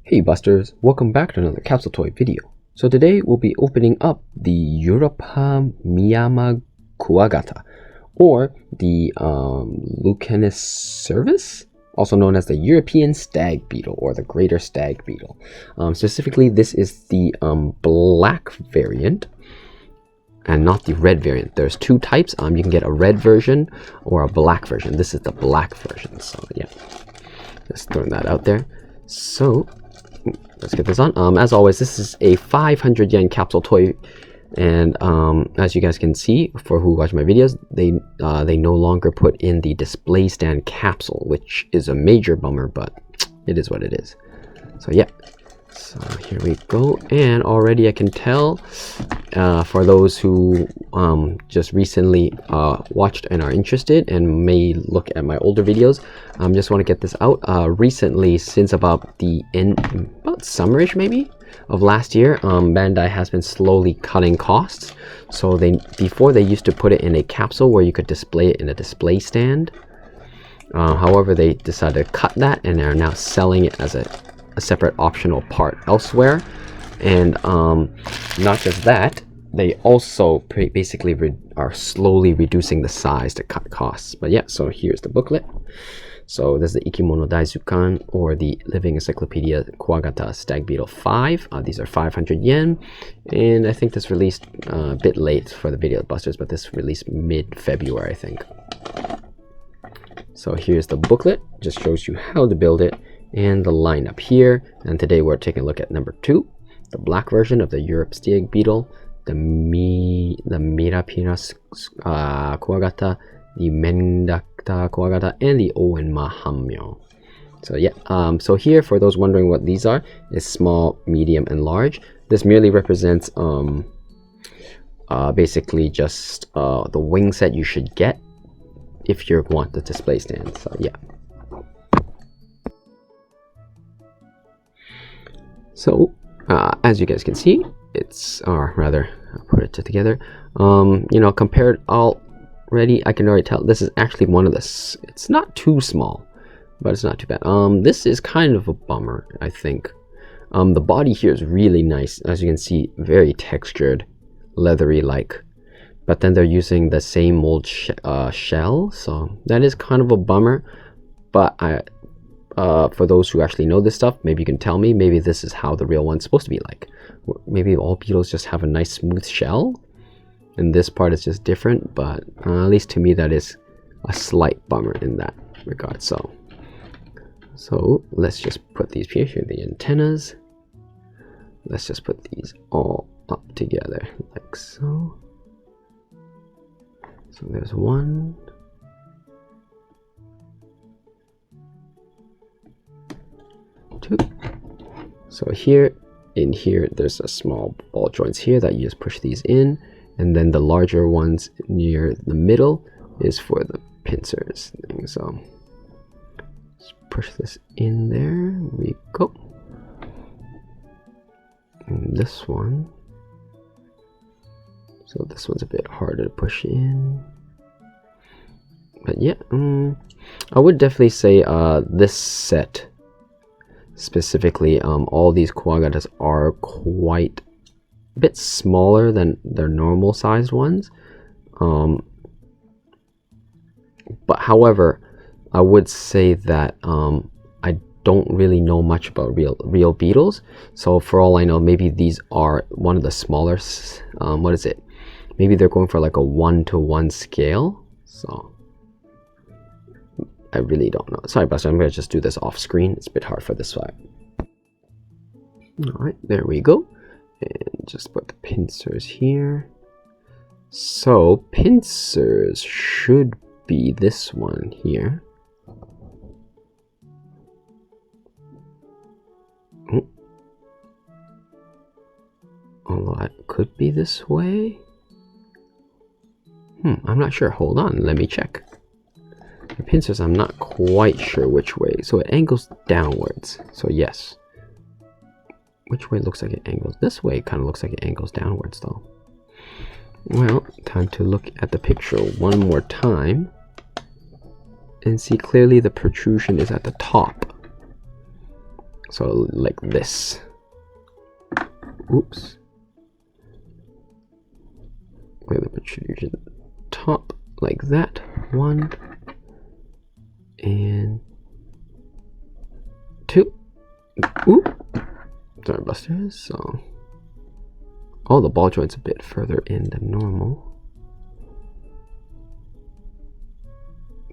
Hey Busters, welcome back to another capsule toy video. So today we'll be opening up the Yooroopa Miyamak Kuwagata, or the Lucanus cervus, also known as the European Stag Beetle or the Greater Stag Beetle. Specifically, this is the black variant and not the red variant. There's two types. You can get a red version or a black version. This is the black version. So yeah, just throwing that out there. So let's get this on. As always, this is a 500 yen capsule toy, and as you guys can see, for who watch my videos, they no longer put in the display stand capsule, which is a major bummer, but it is what it is. So yeah, so here we go, and already I can tell for those who just recently watched and are interested and may look at my older videos, just want to get this out. Recently, since about summerish maybe of last year, Bandai has been slowly cutting costs. So before they used to put it in a capsule where you could display it in a display stand. However, they decided to cut that and are now selling it as a separate optional part elsewhere. And not just that, they also basically are slowly reducing the size to cut costs. But yeah, so here's the booklet. So this is the Ikimono Daizukan, or the Living Encyclopedia Kuwagata Stag Beetle 5. These are 500 yen, and I think this released a bit late for the Video Busters, but this released mid-February, I think. So here's the booklet, just shows you how to build it and the lineup here. And today we're taking a look at number 2, the black version of the Europe Stag Beetle, the Mirabilis Kuwagata, the Mengata Kuwagata, and the o오 enma han myow. So yeah, so here, for those wondering what these are, is small, medium, and large. This merely represents basically just the wing set you should get if you want the display stand. So yeah. So as you guys can see, it's, or rather, I'll put it together. You know, compared already, I can already tell this is actually one of the. It's not too small, but it's not too bad. This is kind of a bummer, I think. The body here is really nice, as you can see, very textured, leathery like. But then they're using the same mold shell, so that is kind of a bummer. But for those who actually know this stuff, maybe you can tell me, maybe this is how the real one's supposed to be like. Maybe all beetles just have a nice smooth shell, and this part is just different, but at least to me that is a slight bummer in that regard. So let's just put these here, the antennas. Let's just put these all up together like so. So there's 1, 2. So here, in here, there's a small ball joints here that you just push these in, and then the larger ones near the middle is for the pincers thing. So let's push this in there. We go. And this one. So this one's a bit harder to push in. But yeah, I would definitely say this set specifically, all these Kuwagatas are quite a bit smaller than their normal sized ones. But however, I would say that I don't really know much about real beetles. So for all I know, maybe these are one of the smaller. What is it? Maybe they're going for like a 1-to-1 scale. So I really don't know. Sorry, Buster, I'm going to just do this off screen. It's a bit hard for this side. Alright, there we go. And just put the pincers here. So, pincers should be this one here. Although it could be this way. I'm not sure. Hold on, let me check. The pincers, I'm not quite sure which way. So it angles downwards. So yes. Which way looks like it angles? This way kind of looks like it angles downwards though. Well, time to look at the picture one more time. And see clearly the protrusion is at the top. So like this. Oops. Where the protrusion top, like that. 1 and 2. Oop. Sorry, Busters. So, oh, the ball joint's a bit further in than normal.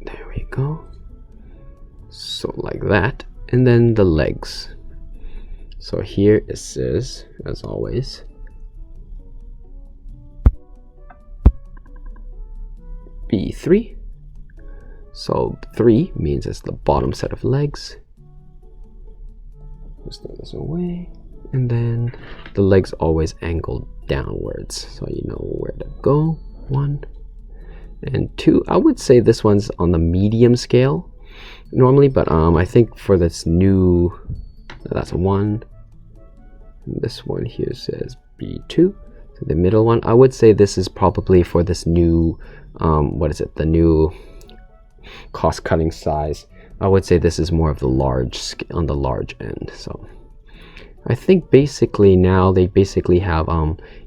There we go. So like that, and then the legs. So here it says, as always, B3. So 3 means it's the bottom set of legs. Just throw this away. And then the legs always angled downwards, so you know where to go. 1 and 2. I would say this one's on the medium scale normally, but I think for this new, that's a 1. This one here says B2. So the middle one, I would say this is probably for this new, what is it? The new cost-cutting size. I would say this is more of the large, on the large end. So I think basically now they basically have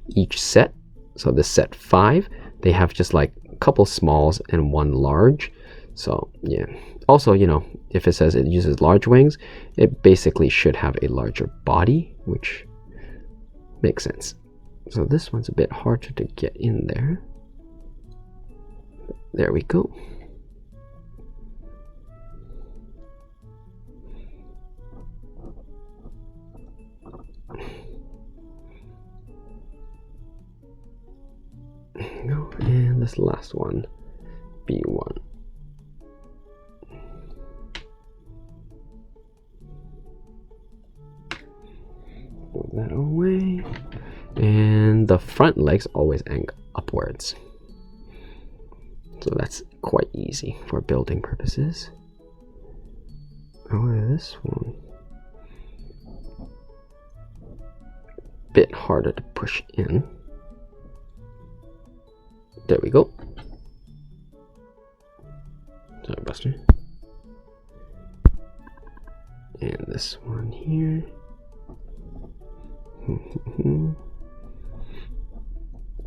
each set. So the set 5, they have just like a couple smalls and 1 large. So yeah. Also, you know, if it says it uses large wings, it basically should have a larger body, which makes sense. So this one's a bit harder to get in there. There we go. There we go. And this last one, B1. Move that away. And the front legs always angle upwards. So that's quite easy for building purposes. Oh, this one. Bit harder to push in. There we go. Sorry, Buster. And this one here.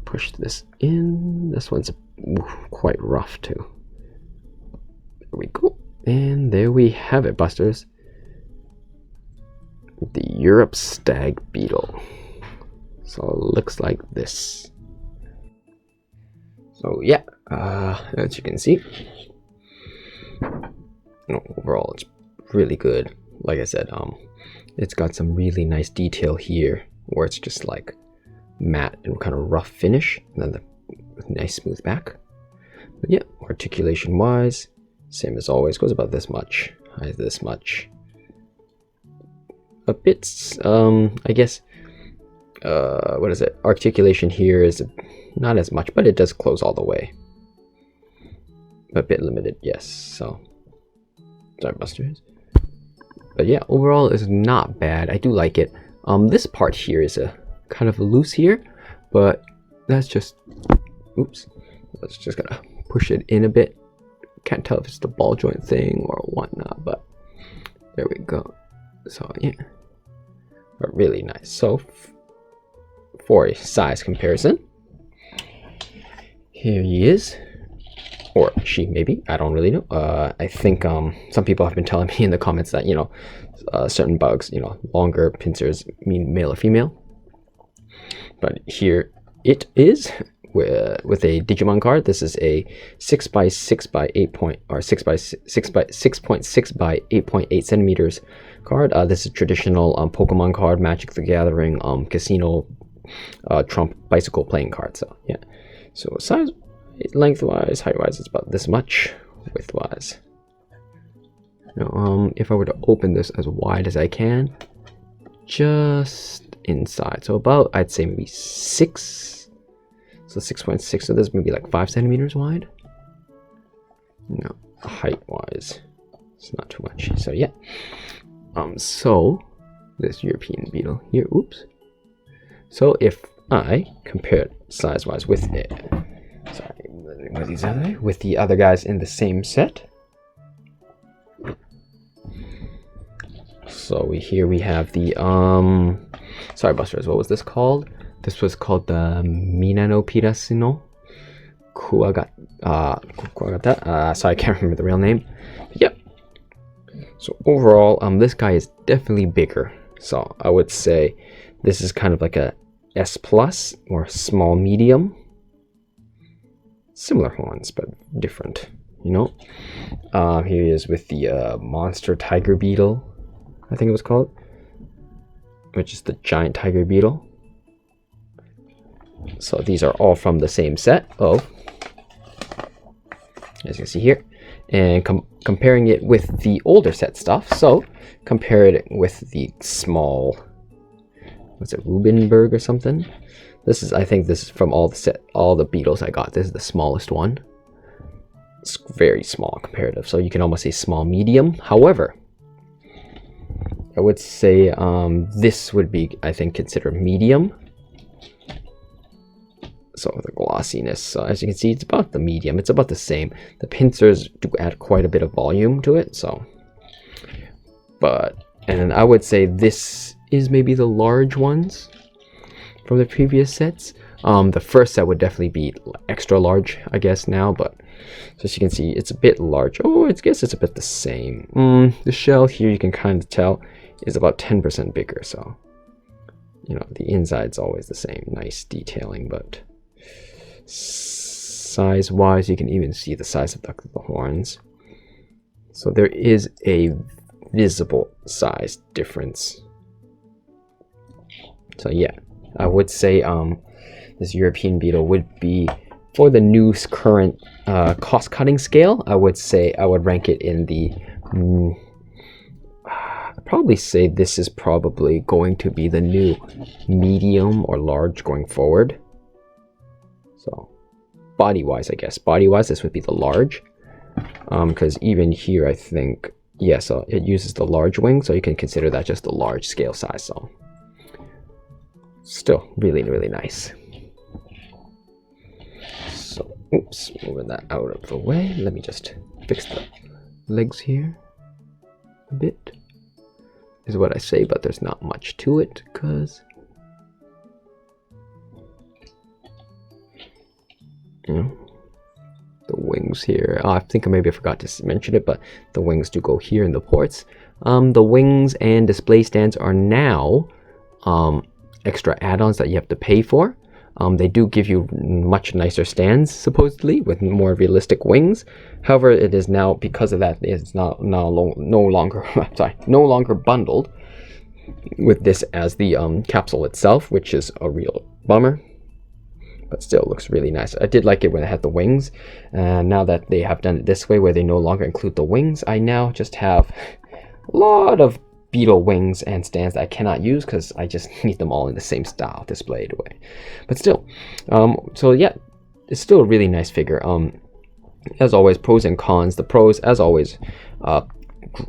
Push this in. This one's quite rough too. There we go. And there we have it, Busters. The Europe Stag Beetle. So it looks like this. So yeah, as you can see, overall it's really good. Like I said, it's got some really nice detail here where it's just like matte and kind of rough finish, and then the nice smooth back. But yeah, articulation wise, same as always, goes about this much, height this much. A bit, I guess, what is it? Articulation here is not as much, but it does close all the way. A bit limited, yes. So, sorry, Busters. But yeah, overall it's not bad. I do like it. This part here is a kind of loose here, but that's just, oops. Let's just gotta push it in a bit. Can't tell if it's the ball joint thing or whatnot, but there we go. So yeah, but really nice. So for a size comparison, here he is, or she maybe, I don't really know. I think some people have been telling me in the comments that, you know, certain bugs, you know, longer pincers mean male or female. But here it is with a Digimon card. This is a 6x6 by 8 point, or 6x6 by 6.6 by 8.8 centimeters card. This is traditional Pokemon card, Magic the Gathering, casino, trump, bicycle playing card. So yeah, so size, lengthwise, height-wise, it's about this much. Widthwise, now if I were to open this as wide as I can, just inside, so about, I'd say maybe 6, so 6.6, so this maybe like 5 centimeters wide. No, height-wise, it's not too much. So yeah, so this European beetle here, oops. So if I compare it size-wise with it, sorry, with the other guys in the same set. So here we have the sorry Busters, what was this called? This was called the Mirabilis Kuwagata. Sorry, I can't remember the real name. Yep. So overall, this guy is definitely bigger. So I would say this is kind of like a S plus or small medium. Similar horns, but different, you know. Here he is with the monster tiger beetle, I think it was called, which is the giant tiger beetle. So these are all from the same set of, as you can see here, and comparing it with the older set stuff. So compare it with the small, what's it, Rubenberg or something. This is, I think this is from all the beetles I got. This is the smallest one. It's very small comparative, so you can almost say small medium. However, I would say this would be, I think, considered medium. So the glossiness, so as you can see, it's about the medium. It's about the same. The pincers do add quite a bit of volume to it. So, and I would say this is maybe the large ones from the previous sets. The first set would definitely be extra large, I guess now, but so as you can see, it's a bit large. Oh, I guess it's a bit the same. The shell here, you can kind of tell, is about 10% bigger. So, you know, the inside's always the same. Nice detailing, but size-wise, you can even see the size of the horns. So there is a visible size difference. So yeah, I would say this European beetle would be, for the new current cost-cutting scale, I would say I would rank it in the, I'd probably say this is probably going to be the new medium or large going forward. So body-wise, I guess, body-wise, this would be the large, because even here, I think, yeah, so it uses the large wing, so you can consider that just the large scale size. So still really, really nice. So, oops, moving that out of the way. Let me just fix the legs here a bit, is what I say, but there's not much to it, because, you know, the wings here, I think maybe I forgot to mention it, but the wings do go here in the ports. The wings and display stands are now extra add-ons that you have to pay for. They do give you much nicer stands, supposedly, with more realistic wings. However, it is now, because of that, it's no longer no longer bundled with this as the capsule itself, which is a real bummer. But still looks really nice. I did like it when it had the wings. Now that they have done it this way, where they no longer include the wings, I now just have a lot of beetle wings and stands that I cannot use because I just need them all in the same style displayed away. But still, so yeah, it's still a really nice figure. As always, pros and cons. The pros, as always,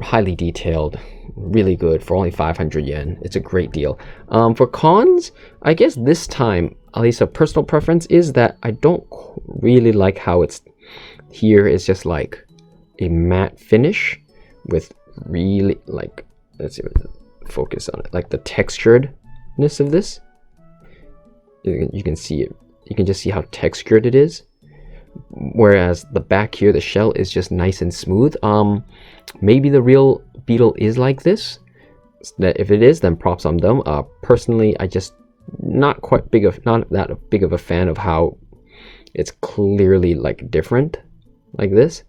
highly detailed, really good for only 500 yen. It's a great deal. For cons, I guess this time, at least a personal preference, is that I don't really like how it's here is just like a matte finish with really, like, let's see, focus on it, like the texturedness of this. You can see it. You can just see how textured it is. Whereas the back here, the shell is just nice and smooth. Maybe the real beetle is like this. That if it is, then props on them. Personally, I just not that big of a fan of how it's clearly like different, like this.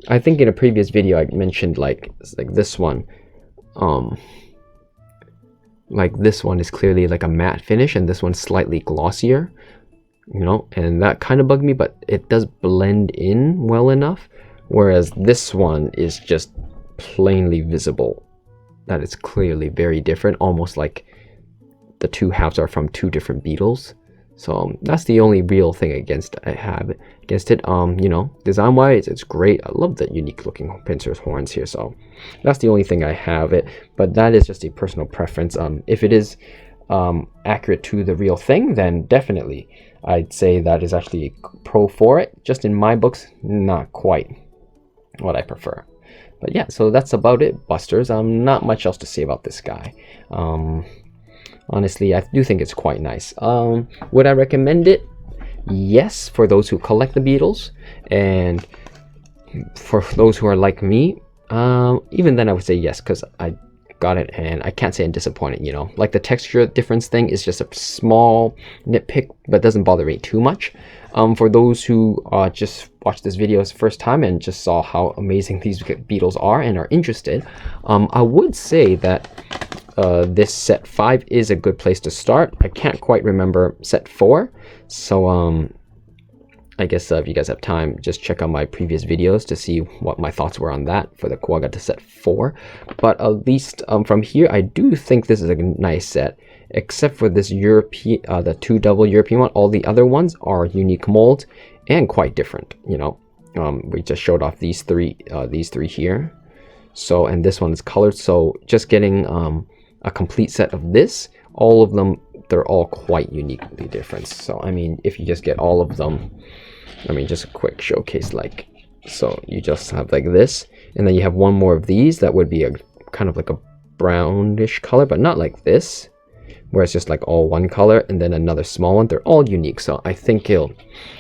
I think in a previous video I mentioned like this one. Like this one is clearly like a matte finish, and this one's slightly glossier, you know, and that kind of bugged me, but it does blend in well enough. Whereas this one is just plainly visible that it's clearly very different, almost like the two halves are from two different beetles. So that's the only real thing I have against it. You know, design wise, it's great. I love the unique looking pincers horns here. So that's the only thing I have it, but that is just a personal preference. If it is accurate to the real thing, then definitely I'd say that is actually a pro for it. Just in my books, not quite what I prefer. But yeah, so that's about it, Busters. Not much else to say about this guy. Honestly, I do think it's quite nice. Would I recommend it? Yes, for those who collect the beetles, and for those who are like me, even then I would say yes, because I got it and I can't say I'm disappointed, you know. Like the texture difference thing is just a small nitpick, but doesn't bother me too much. For those who just watched this video for the first time and just saw how amazing these beetles are and are interested, I would say that this set 5 is a good place to start. I can't quite remember set 4, so I guess if you guys have time, just check out my previous videos to see what my thoughts were on that for the Kuwagata set 4. But at least from here, I do think this is a nice set, except for this European, the 2 double European one. All the other ones are unique molds and quite different, you know. We just showed off these three here. So, and this one is colored. So just getting a complete set of this, all of them, they're all quite uniquely different. So I mean, if you just get all of them, I mean, just a quick showcase, like, so you just have like this, and then you have one more of these that would be a kind of like a brownish color, but not like this, where it's just like all one color, and then another small one. They're all unique, so I think it'll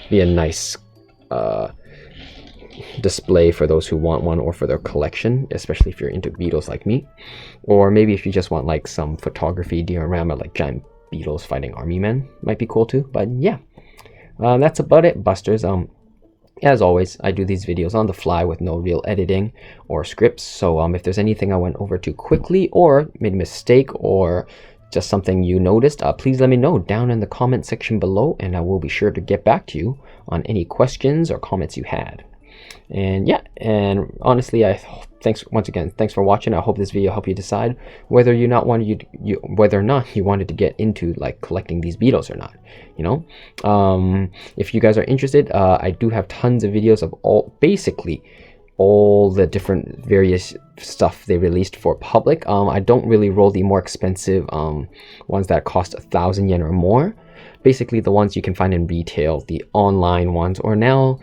be a nice display for those who want one, or for their collection, especially if you're into beetles like me, or maybe if you just want like some photography diorama, like giant beetles fighting army men, might be cool too. But yeah, that's about it, Busters. As always, I do these videos on the fly with no real editing or scripts, so if there's anything I went over too quickly or made a mistake or just something you noticed, please let me know down in the comment section below, and I will be sure to get back to you on any questions or comments you had. And yeah, and honestly, thanks once again, thanks for watching. I hope this video helped you decide whether or not you wanted to get into like collecting these beetles or not, you know. If you guys are interested, I do have tons of videos of basically all the different various stuff they released for public. I don't really roll the more expensive ones that cost 1,000 yen or more. Basically the ones you can find in retail, the online ones, or now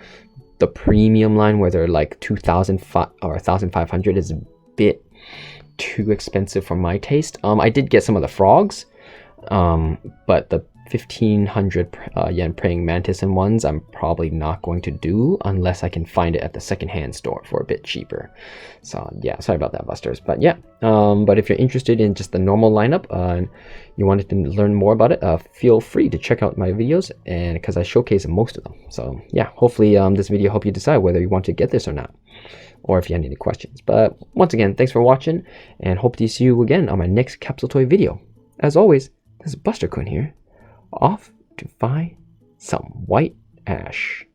the premium line where they're like 2,005 or 1,500 is a bit too expensive for my taste. I did get some of the frogs, but the 1,500 yen praying mantis and ones I'm probably not going to do unless I can find it at the secondhand store for a bit cheaper. So yeah, sorry about that, Busters. But yeah, but if you're interested in just the normal lineup and you wanted to learn more about it, feel free to check out my videos, and because I showcase most of them. So yeah, hopefully this video helped you decide whether you want to get this or not, or if you had any questions. But once again, thanks for watching, and hope to see you again on my next capsule toy video. As always, this is Buster-kun here, off to find some white ash.